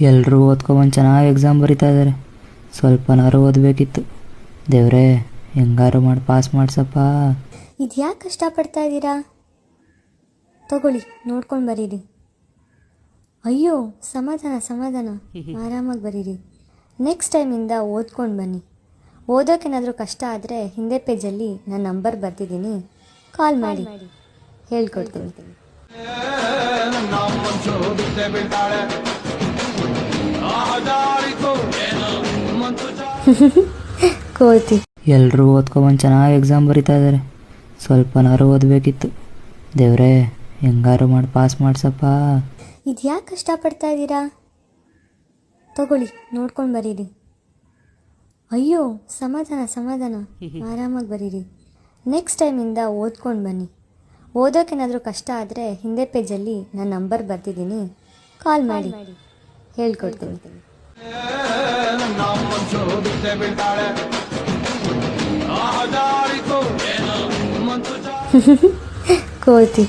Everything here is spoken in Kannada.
ಎಲ್ಲರೂ ಓದ್ಕೊಬಂದು ಚೆನ್ನಾಗಿ ಎಕ್ಸಾಮ್ ಬರಿತಾ ಇದ್ದಾರೆ. ಸ್ವಲ್ಪನಾರು ಓದಬೇಕಿತ್ತು. ದೇವ್ರೇ, ಹೆಂಗಾರು ಮಾಡಿ ಪಾಸ್ ಮಾಡ್ಸಪ್ಪ. ಇದು ಯಾಕೆ ಕಷ್ಟಪಡ್ತಾ ಇದ್ದೀರಾ? ತಗೊಳ್ಳಿ, ನೋಡ್ಕೊಂಡು ಬರೀರಿ. ಅಯ್ಯೋ, ಸಮಾಧಾನ ಸಮಾಧಾನ, ಆರಾಮಾಗಿ ಬರೀರಿ. ನೆಕ್ಸ್ಟ್ ಟೈಮಿಂದ ಓದ್ಕೊಂಡು ಬನ್ನಿ. ಓದೋಕ್ಕೇನಾದರೂ ಕಷ್ಟ ಆದರೆ ಹಿಂದೆ ಪೇಜಲ್ಲಿ ನನ್ನ ನಂಬರ್ ಬರ್ತಿದ್ದೀನಿ, ಕಾಲ್ ಮಾಡಿ, ಹೇಳ್ಕೊಡ್ತೀನಿ. ಕೋತಿ. ಎಲ್ಲರೂ ಓದ್ಕೊಬಂದು ಚೆನ್ನಾಗಿ ಎಕ್ಸಾಮ್ ಬರಿತಾ ಇದ್ದಾರೆ. ಸ್ವಲ್ಪನಾರು ಓದಬೇಕಿತ್ತು. ದೇವ್ರೇ, ಹೆಂಗಾರು ಮಾಡಿ ಪಾಸ್ ಮಾಡ್ಸಪ್ಪ. ಇದು ಯಾಕೆ ಕಷ್ಟಪಡ್ತಾ ಇದ್ದೀರಾ? ತಗೊಳ್ಳಿ, ನೋಡ್ಕೊಂಡು ಬರೀರಿ. ಅಯ್ಯೋ, ಸಮಾಧಾನ ಸಮಾಧಾನ, ಆರಾಮಾಗಿ ಬರೀರಿ. ನೆಕ್ಸ್ಟ್ ಟೈಮಿಂದ ಓದ್ಕೊಂಡು ಬನ್ನಿ. ಓದೋಕ್ಕೇನಾದರೂ ಕಷ್ಟ ಆದರೆ ಹಿಂದೆ ಪೇಜಲ್ಲಿ ನನ್ನ ನಂಬರ್ ಬರ್ತಿದ್ದೀನಿ, ಕಾಲ್ ಮಾಡಿ, ಹೇಳ್ಕೊಡ್ತೀನಿ. ಕೋತಿ.